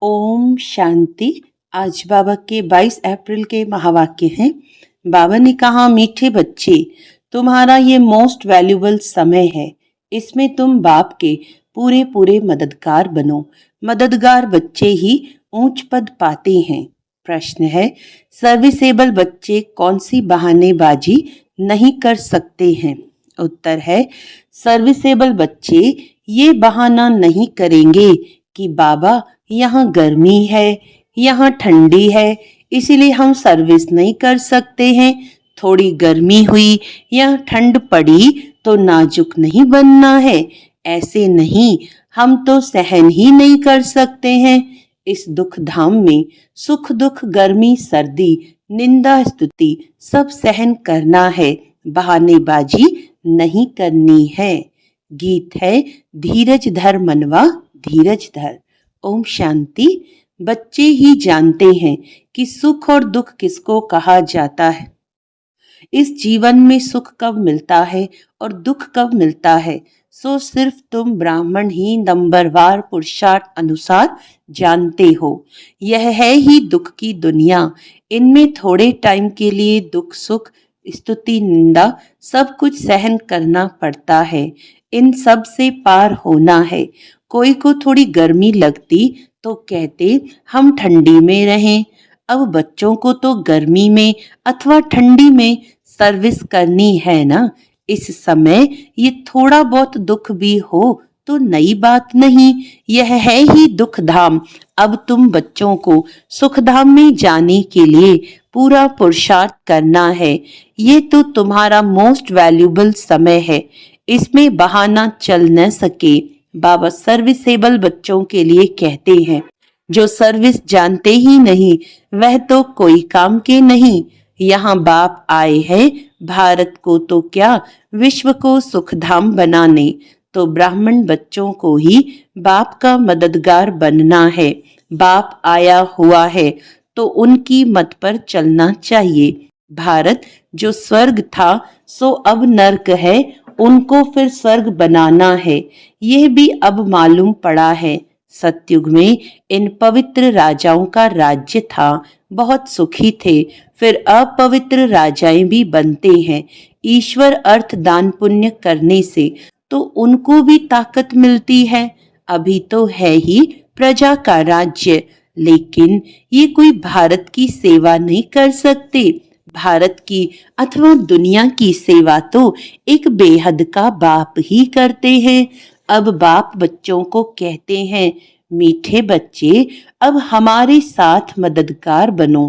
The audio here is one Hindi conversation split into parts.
ओम शांति। आज बाबा के 22 अप्रैल के महावाक्य हैं। बाबा ने कहा, मीठे बच्चे, तुम्हारा ये मोस्ट वैल्यूबल समय है। इसमें तुम बाप के पूरे पूरे मददगार बनो। मददगार बच्चे ही ऊंच पद पाते हैं। प्रश्न है, सर्विसेबल बच्चे कौन सी बहानेबाजी नहीं कर सकते हैं? उत्तर है, सर्विसेबल बच्चे ये बहाना नहीं करेंगे कि बाबा यहाँ गर्मी है, यहाँ ठंडी है, इसीलिए हम सर्विस नहीं कर सकते हैं। थोड़ी गर्मी हुई या ठंड पड़ी तो नाजुक नहीं बनना है। ऐसे नहीं, हम तो सहन ही नहीं कर सकते हैं। इस दुख धाम में सुख दुख गर्मी सर्दी निंदा स्तुति सब सहन करना है, बहानेबाजी नहीं करनी है। गीत है, धीरज धर मनवा धीरज धर। ओम शांति। बच्चे ही जानते हैं कि सुख और दुख किसको कहा जाता है। इस जीवन में सुख कब मिलता है और दुख कब मिलता है, सो सिर्फ तुम ब्राह्मण ही नंबरवार पुरुषार्थ अनुसार जानते हो। यह है ही दुख की दुनिया। इनमें थोड़े टाइम के लिए दुख सुख स्तुति निंदा सब कुछ सहन करना पड़ता है। इन सब से पार होना है। कोई को थोड़ी गर्मी लगती तो कहते हम ठंडी में रहें। अब बच्चों को तो गर्मी में अथवा ठंडी में सर्विस करनी है ना। इस समय ये थोड़ा बहुत दुख भी हो तो नई बात नहीं, यह है ही दुख धाम। अब तुम बच्चों को सुख धाम में जाने के लिए पूरा पुरुषार्थ करना है। ये तो तुम्हारा मोस्ट वैल्यूबल समय है, इसमें बहाना चल न सके। बाबा सर्विसेबल बच्चों के लिए कहते हैं, जो सर्विस जानते ही नहीं वह तो कोई काम के नहीं। यहाँ बाप आए हैं भारत को तो क्या विश्व को सुखधाम बनाने। तो ब्राह्मण बच्चों को ही बाप का मददगार बनना है। बाप आया हुआ है तो उनकी मत पर चलना चाहिए। भारत जो स्वर्ग था सो अब नर्क है, उनको फिर स्वर्ग बनाना है। यह भी अब मालूम पड़ा है। सतयुग में इन पवित्र राजाओं का राज्य था, बहुत सुखी थे। फिर अपवित्र राजाएं भी बनते हैं। ईश्वर अर्थ दान पुण्य करने से तो उनको भी ताकत मिलती है। अभी तो है ही प्रजा का राज्य, लेकिन ये कोई भारत की सेवा नहीं कर सकते। भारत की अथवा दुनिया की सेवा तो एक बेहद का बाप ही करते हैं। अब बाप बच्चों को कहते हैं, मीठे बच्चे, अब हमारे साथ मददगार बनो।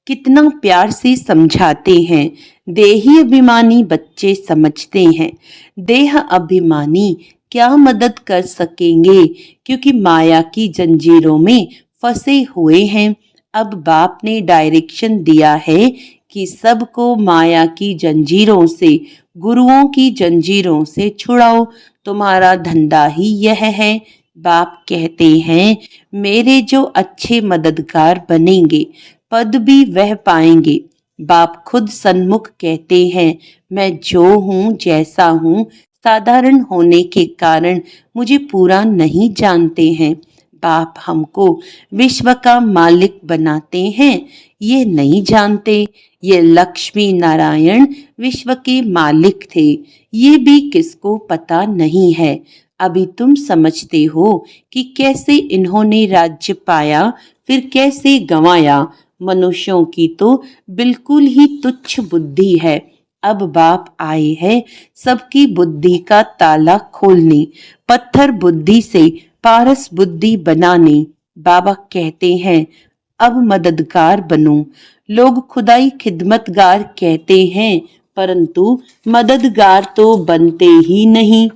कितना प्यार से समझाते हैं। देही अभिमानी बच्चे समझते हैं, देह अभिमानी क्या मदद कर सकेंगे, क्योंकि माया की जंजीरों में फंसे हुए हैं। अब बाप ने डायरेक्शन दिया है कि सबको माया की जंजीरों से, गुरुओं की जंजीरों से छुड़ाओ। तुम्हारा धंधा ही यह है। बाप कहते हैं, मेरे जो अच्छे मददगार बनेंगे पद भी वह पाएंगे। बाप खुद सन्मुख कहते हैं, मैं जो हूँ जैसा हूँ, साधारण होने के कारण मुझे पूरा नहीं जानते हैं। बाप हमको विश्व का मालिक बनाते हैं, ये नहीं जानते। ये लक्ष्मी नारायण विश्व के मालिक थे, ये भी किसको पता नहीं है। अभी तुम समझते हो कि कैसे इन्होंने राज्य पाया, फिर कैसे गंवाया। मनुष्यों की तो बिल्कुल ही तुच्छ बुद्धि है। अब बाप आए हैं सबकी बुद्धि का ताला खोलने, पत्थर बुद्धि से पारस बुद्धि बनाने। बाबा कहते हैं, अब मददगार बनो। लोग खुदाई खिदमतगार कहते हैं, परंतु मददगार तो बनते ही नहीं।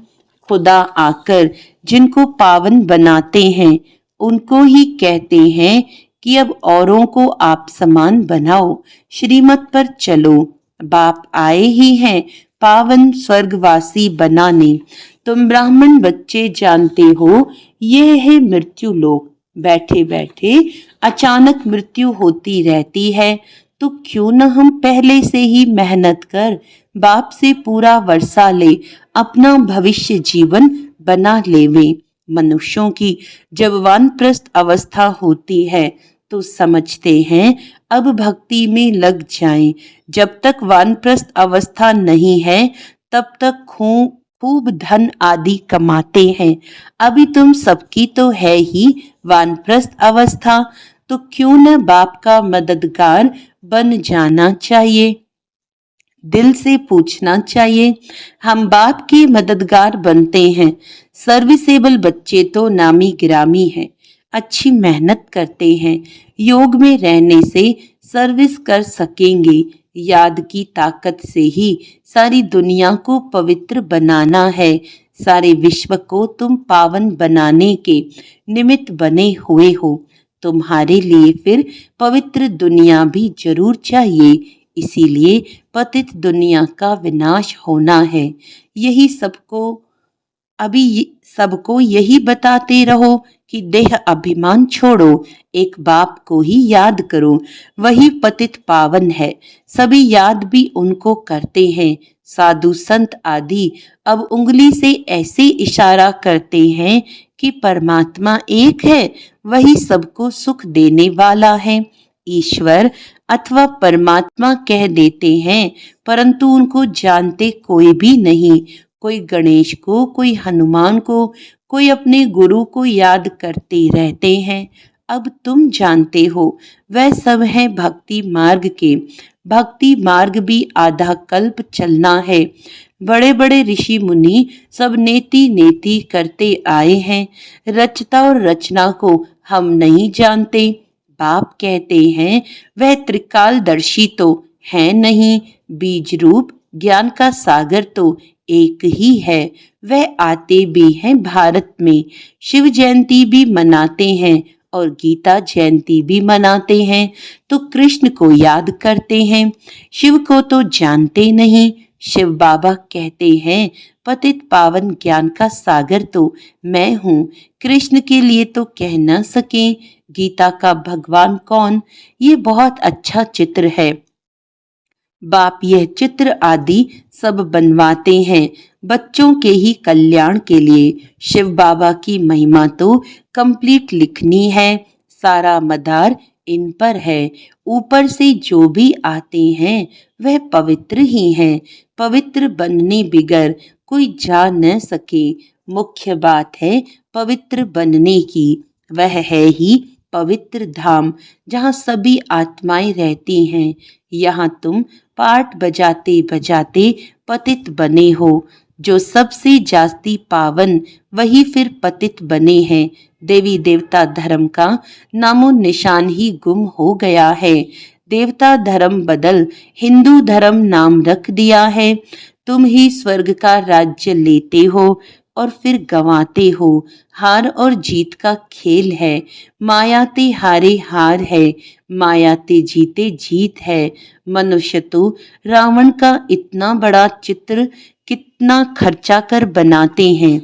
खुदा आकर जिनको पावन बनाते हैं उनको ही कहते हैं कि अब औरों को आप समान बनाओ, श्रीमत पर चलो। बाप आए ही हैं पावन स्वर्गवासी बनाने। तुम ब्राह्मण बच्चे जानते हो, यह है मृत्यु लोक। बैठे बैठे अचानक मृत्यु होती रहती है, तो क्यों न हम पहले से ही मेहनत कर बाप से पूरा वर्षा ले अपना भविष्य जीवन बना लेवें। मनुष्यों की जब वानप्रस्थ अवस्था होती है तो समझते हैं अब भक्ति में लग जाएं। जब तक वानप्रस्थ अवस्था नहीं है तब तक खूब धन आदि कमाते हैं। अभी तुम सबकी तो है ही वानप्रस्थ अवस्था, तो क्यों न बाप का मददगार बन जाना चाहिए। दिल से पूछना चाहिए, हम बाप के मददगार बनते हैं। सर्विसेबल बच्चे तो नामी गिरामी हैं, अच्छी मेहनत करते हैं। योग में रहने से सर्विस कर सकेंगे। याद की ताकत से ही सारी दुनिया को पवित्र बनाना है। सारे विश्व को तुम पावन बनाने के निमित्त बने हुए हो। तुम्हारे लिए फिर पवित्र दुनिया भी जरूर चाहिए। इसीलिए पतित दुनिया का विनाश होना है। यही सबको यही बताते रहो कि देह अभिमान छोड़ो, एक बाप को ही याद करो, वही पतित पावन है। सभी याद भी उनको करते हैं। साधु संत आदि अब उंगली से ऐसे इशारा करते हैं कि परमात्मा एक है, वही सबको सुख देने वाला है। ईश्वर अथवा परमात्मा कह देते हैं, परंतु उनको जानते कोई भी नहीं। कोई गणेश को, कोई हनुमान को, कोई अपने गुरु को याद करते रहते हैं। अब तुम जानते हो वह सब है भक्ति मार्ग के। भक्ति मार्ग भी आधा कल्प चलना है। बड़े बड़े ऋषि मुनि सब नेति नेति करते आए हैं। रचता और रचना को हम नहीं जानते। बाप कहते हैं वह त्रिकालदर्शी तो है नहीं, बीज रूप ज्ञान का सागर तो एक ही है। वह आते भी हैं भारत में, शिव जयंती भी मनाते हैं और गीता जयंती भी मनाते हैं, तो कृष्ण को याद करते हैं। शिव को तो जानते नहीं। शिव बाबा कहते हैं पतित पावन ज्ञान का सागर तो मैं हूँ। कृष्ण के लिए तो कह न सके गीता का भगवान कौन। ये बहुत अच्छा चित्र है। बाप यह चित्र आदि सब बनवाते हैं बच्चों के ही कल्याण के लिए। शिव बाबा की महिमा तो कंप्लीट लिखनी है। सारा मदार इन पर है। ऊपर से जो भी आते हैं वह पवित्र ही हैं। पवित्र बनने बिगर कोई जा न सके। मुख्य बात है पवित्र बनने की। वह है ही पवित्र धाम जहाँ सभी आत्माएं रहती हैं। यहाँ तुम पाठ बजाते बजाते पतित बने हो। जो सबसे जास्ती पावन वही फिर पतित बने हैं। देवी देवता धर्म का नामो निशान ही गुम हो गया है। देवता धर्म बदल हिंदू धर्म नाम रख दिया है। तुम ही स्वर्ग का राज्य लेते हो और फिर गंवाते हो। हार और जीत का खेल है। मायाते हारे हार है, मायाते जीते जीत है। मनुष्य तो रावण का इतना बड़ा चित्र कितना खर्चा कर बनाते हैं,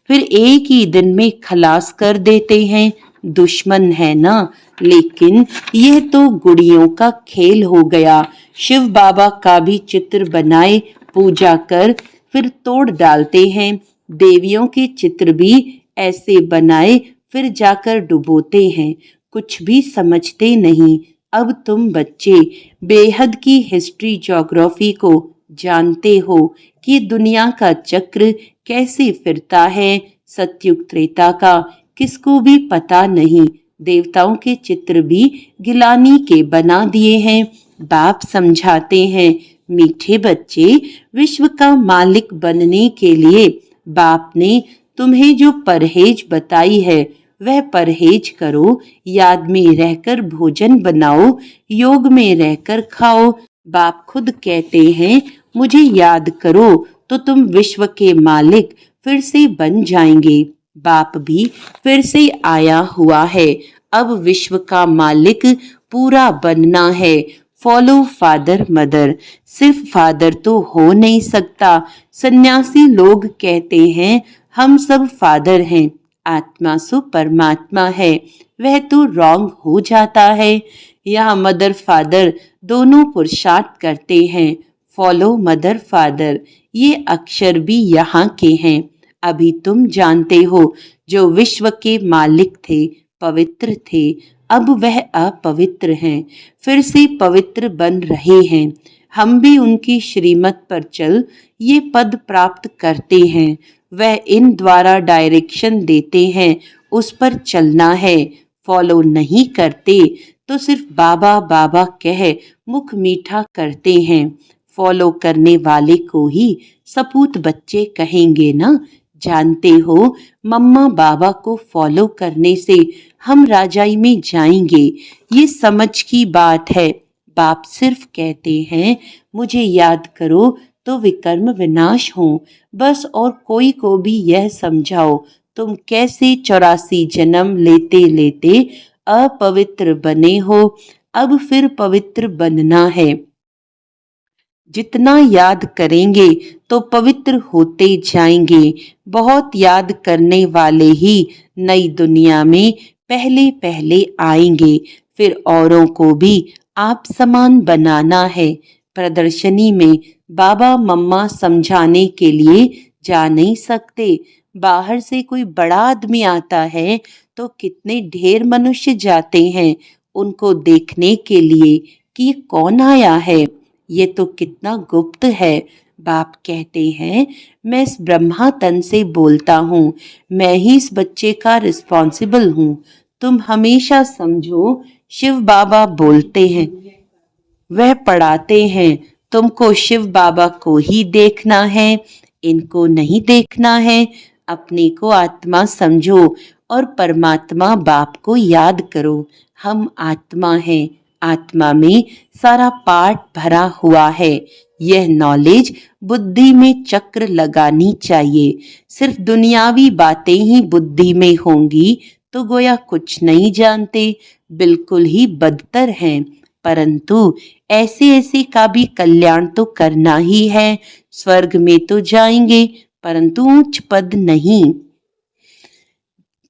फिर एक ही दिन में खलास कर देते हैं। दुश्मन है ना। लेकिन यह तो गुड़ियों का खेल हो गया। शिव बाबा का भी चित्र बनाए पूजा कर फिर तोड़ डालते हैं। देवियों के चित्र भी ऐसे बनाए फिर जाकर डुबोते हैं। कुछ भी समझते नहीं। अब तुम बच्चे बेहद की हिस्ट्री ज्योग्राफी को जानते हो कि दुनिया का चक्र कैसे फिरता है। सतयुग त्रेता का किसको भी पता नहीं। देवताओं के चित्र भी गिलानी के बना दिए हैं। बाप समझाते हैं मीठे बच्चे, विश्व का मालिक बनने के लिए बाप ने तुम्हें जो परहेज बताई है वह परहेज करो। याद में रहकर भोजन बनाओ, योग में रहकर खाओ। बाप खुद कहते हैं मुझे याद करो तो तुम विश्व के मालिक फिर से बन जाएंगे। बाप भी फिर से आया हुआ है। अब विश्व का मालिक पूरा बनना है। Follow father mother. सिर्फ फादर तो हो नहीं सकता। सन्यासी लोग कहते हैं हम सब फादर हैं, आत्मा सो परमात्मा है, वह तो रॉन्ग हो जाता है। यहाँ मदर फादर दोनों पुरुषार्थ करते हैं। फॉलो मदर फादर, ये अक्षर भी यहाँ के हैं। अभी तुम जानते हो, जो विश्व के मालिक थे, पवित्र थे, अब वह अपवित्र हैं, फिर से पवित्र बन रहे हैं। हम भी उनकी श्रीमत पर चल ये पद प्राप्त करते हैं। वह इन द्वारा डायरेक्शन देते हैं, उस पर चलना है। फॉलो नहीं करते तो सिर्फ बाबा बाबा कह मुख मीठा करते हैं। फॉलो करने वाले को ही सपूत बच्चे कहेंगे ना। जानते हो, मम्मा बाबा को फॉलो करने से हम राजाई में जाएंगे, ये समझ की बात है। बाप सिर्फ कहते हैं, मुझे याद करो तो विकर्म विनाश हो। बस और कोई को भी यह समझाओ, तुम कैसे 84 जन्म लेते लेते अपवित्र बने हो, अब फिर पवित्र बनना है। जितना याद करेंगे तो पवित्र होते जाएंगे। बहुत याद करने वाले ही नई दुनिया में पहले पहले आएंगे, फिर औरों को भी आप समान बनाना है। प्रदर्शनी में बाबा मम्मा समझाने के लिए जा नहीं सकते। बाहर से कोई बड़ा आदमी आता है तो कितने ढेर मनुष्य जाते हैं उनको देखने के लिए कि ये कौन आया है। ये तो कितना गुप्त है। बाप कहते हैं, मैं इस ब्रह्मा तन से बोलता हूँ, मैं ही इस बच्चे का रिस्पॉन्सिबल हूँ। तुम हमेशा समझो, शिव बाबा बोलते हैं, वह पढ़ाते हैं, तुमको शिव बाबा को ही देखना है, इनको नहीं देखना है। अपने को आत्मा समझो और परमात्मा बाप को याद करो। हम आत्मा हैं, आत्मा में सारा पाठ भरा हुआ है। यह नॉलेज बुद्धि में चक्र लगानी चाहिए। सिर्फ दुनियावी बातें ही बुद्धि में होंगी तो गोया कुछ नहीं जानते, बिल्कुल ही बदतर हैं। परंतु ऐसे ऐसे का भी कल्याण तो करना ही है। स्वर्ग में तो जाएंगे परंतु ऊंच पद नहीं,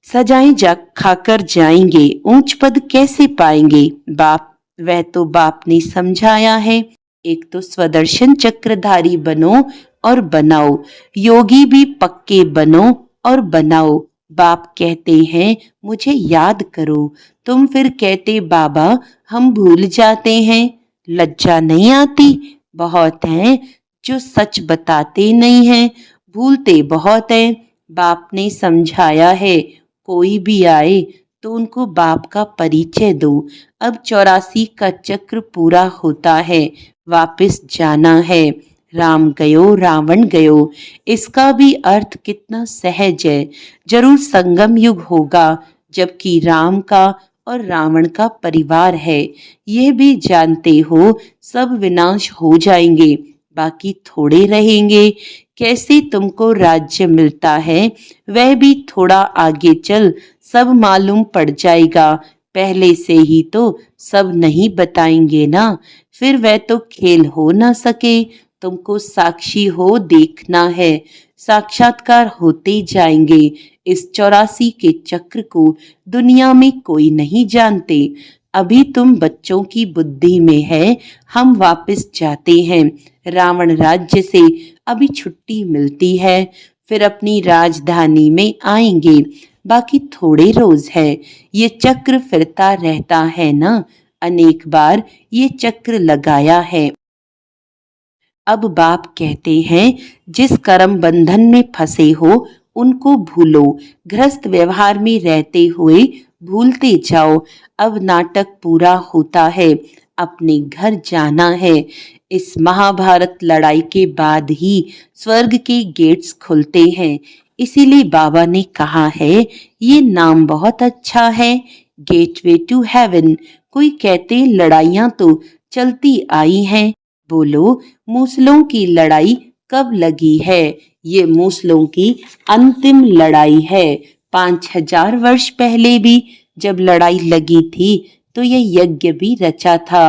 सजाएं जा खाकर जाएंगे, ऊंच पद कैसे पाएंगे। बाप, वह तो बाप ने समझाया है। एक तो स्वदर्शन चक्रधारी बनो और बनाओ, योगी भी पक्के बनो और बनाओ। बाप कहते हैं, मुझे याद करो। तुम फिर कहते, बाबा हम भूल जाते हैं। लज्जा नहीं आती? बहुत हैं जो सच बताते नहीं हैं, भूलते बहुत हैं। बाप ने समझाया है, कोई भी आए तो उनको बाप का परिचय दो। अब 84 का चक्र पूरा होता है, वापस जाना है। राम गयो रावण गयो, इसका भी अर्थ कितना सहज है। जरूर संगम युग होगा जबकि राम का और रावण का परिवार है। यह भी जानते हो, सब विनाश हो जाएंगे, बाकी थोड़े रहेंगे। कैसे तुमको राज्य मिलता है वह भी थोड़ा आगे चल सब मालूम पड़ जाएगा। पहले से ही तो सब नहीं बताएंगे ना, फिर वह तो खेल हो ना सके। तुमको साक्षी हो देखना है, साक्षात्कार होते जाएंगे। इस 84 के चक्र को दुनिया में कोई नहीं जानते। अभी तुम बच्चों की बुद्धि में है। हम वापस जाते हैं, रावण राज्य से अभी छुट्टी मिलती है, फिर अपनी राजधानी में आएंगे। बाकी थोड़े रोज है, ये चक्र फिरता रहता है ना, अनेक बार ये चक्र लगाया है। अब बाप कहते हैं, जिस कर्म बंधन में फंसे हो उनको भूलो, गृहस्थ व्यवहार में रहते हुए भूलते जाओ। अब नाटक पूरा होता है, अपने घर जाना है। इस महाभारत लड़ाई के बाद ही स्वर्ग के गेट्स खुलते हैं। इसीलिए बाबा ने कहा है, ये नाम बहुत अच्छा है, गेटवे टू हेवन। कोई कहते लड़ाइयां तो चलती आई हैं। बोलो, मूसलों की लड़ाई कब लगी है? ये मूसलों की अंतिम लड़ाई है। 5000 वर्ष पहले भी जब लड़ाई लगी थी तो यह यज्ञ भी रचा था।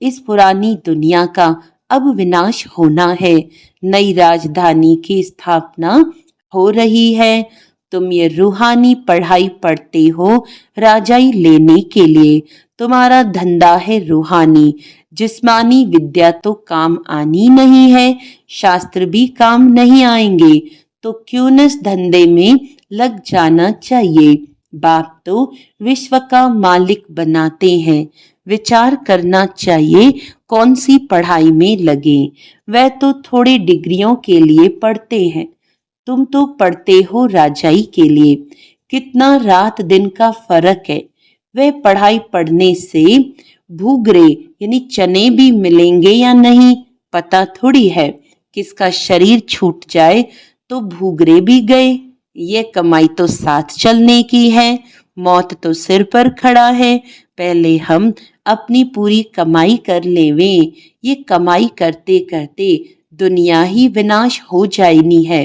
इस पुरानी दुनिया का अब विनाश होना है, नई राजधानी की स्थापना हो रही है। तुम ये रूहानी पढ़ाई पढ़ते हो राजाई लेने के लिए। तुम्हारा धंधा है रूहानी, जिस्मानी विद्या तो काम आनी नहीं है, शास्त्र भी काम नहीं आएंगे। तो क्यों न इस धंधे में लग जाना चाहिए। बाप तो विश्व का मालिक बनाते हैं, विचार करना चाहिए कौन सी पढ़ाई में लगे। वह तो थोड़ी डिग्रियों के लिए पढ़ते हैं, तुम तो पढ़ते हो राजाई के लिए। कितना रात दिन का फर्क है। वह पढ़ाई पढ़ने से भूगरे यानी चने भी मिलेंगे या नहीं पता थोड़ी है। किसका शरीर छूट जाए तो भूगरे भी गए। ये कमाई तो साथ चलने की है, मौत तो सिर पर खड़ा है। पहले हम अपनी पूरी कमाई कर लेवें। ये कमाई करते करते दुनिया ही विनाश हो जानी है।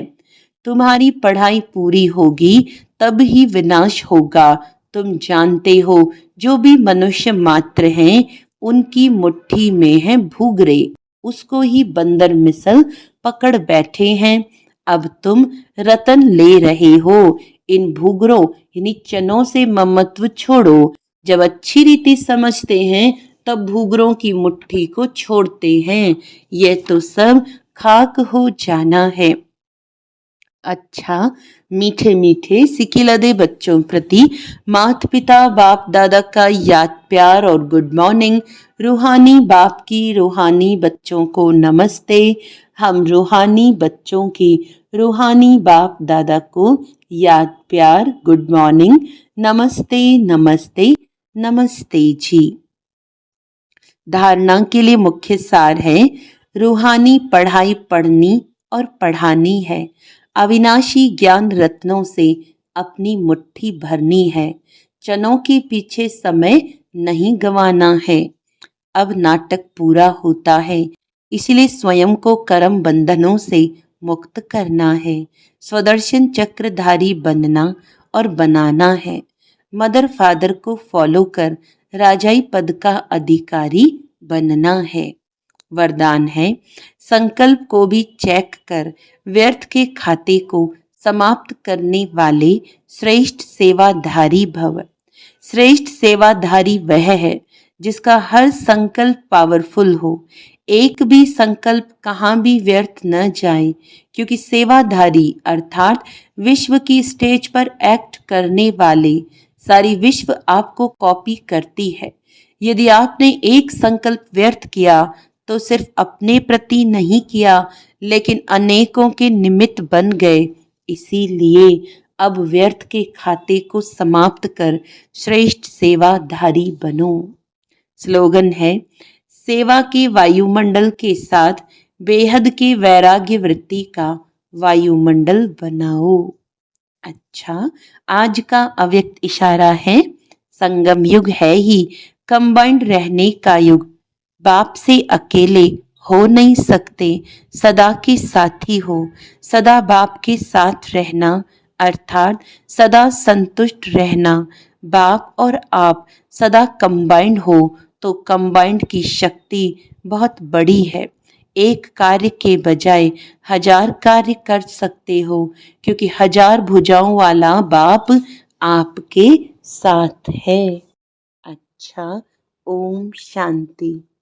तुम्हारी पढ़ाई पूरी होगी तब ही विनाश होगा। तुम जानते हो जो भी मनुष्य मात्र हैं उनकी मुट्ठी में है भूगरे, उसको ही बंदर मिसल पकड़ बैठे हैं। अब तुम रतन ले रहे हो। इन भूगरों यानी चनों से ममत्व छोड़ो। जब अच्छी रीति समझते हैं तब भूगरों की मुट्ठी को छोड़ते हैं। यह तो सब खाक हो जाना है। अच्छा, मीठे मीठे सिकिलदे बच्चों प्रति माता पिता बाप दादा का याद प्यार और गुड मॉर्निंग। रूहानी बाप की रूहानी बच्चों को नमस्ते। हम रूहानी बच्चों की रूहानी बाप दादा को याद प्यार गुड मॉर्निंग। नमस्ते नमस्ते नमस्ते जी। धारणा के लिए मुख्य सार है, रूहानी पढ़ाई पढ़नी और पढ़ानी है। अविनाशी ज्ञान रत्नों से अपनी मुट्ठी भरनी है। चनों के पीछे समय नहीं गंवाना है। अब नाटक पूरा होता है, इसलिए स्वयं को कर्म बंधनों से मुक्त करना है। स्वदर्शन चक्रधारी बनना और बनाना है। मदर फादर को फॉलो कर राजाई पद का अधिकारी बनना है। वरदान है, संकल्प को भी चेक कर व्यर्थ के खाते को समाप्त करने वाले श्रेष्ठ सेवाधारी भव। श्रेष्ठ सेवाधारी वह है जिसका हर संकल्प पावरफुल हो। एक भी संकल्प कहाँ भी व्यर्थ न जाए, क्योंकि सेवाधारी अर्थात विश्व की स्टेज पर एक्ट करने वाले सारी विश्व आपको कॉपी करती है। यदि आपने एक संकल्प व्यर्थ किया तो सिर्फ अपने प्रति नहीं किया, लेकिन अनेकों के निमित्त बन गए। इसीलिए अब व्यर्थ के खाते को समाप्त कर श्रेष्ठ सेवाधारी बनो। स्लोगन है, सेवा के वायुमंडल के साथ बेहद के वैराग्य वृत्ति का वायुमंडल बनाओ। अच्छा, आज का अव्यक्त इशारा है, संगम युग है ही कंबाइंड रहने का युग। बाप से अकेले हो नहीं सकते, सदा के साथी हो। सदा बाप के साथ रहना अर्थात सदा संतुष्ट रहना। बाप और आप सदा कंबाइंड हो तो कंबाइंड की शक्ति बहुत बड़ी है। एक कार्य के बजाय 1000 कार्य कर सकते हो, क्योंकि 1000 भुजाओं वाला बाप आपके साथ है। अच्छा, ओम शांति।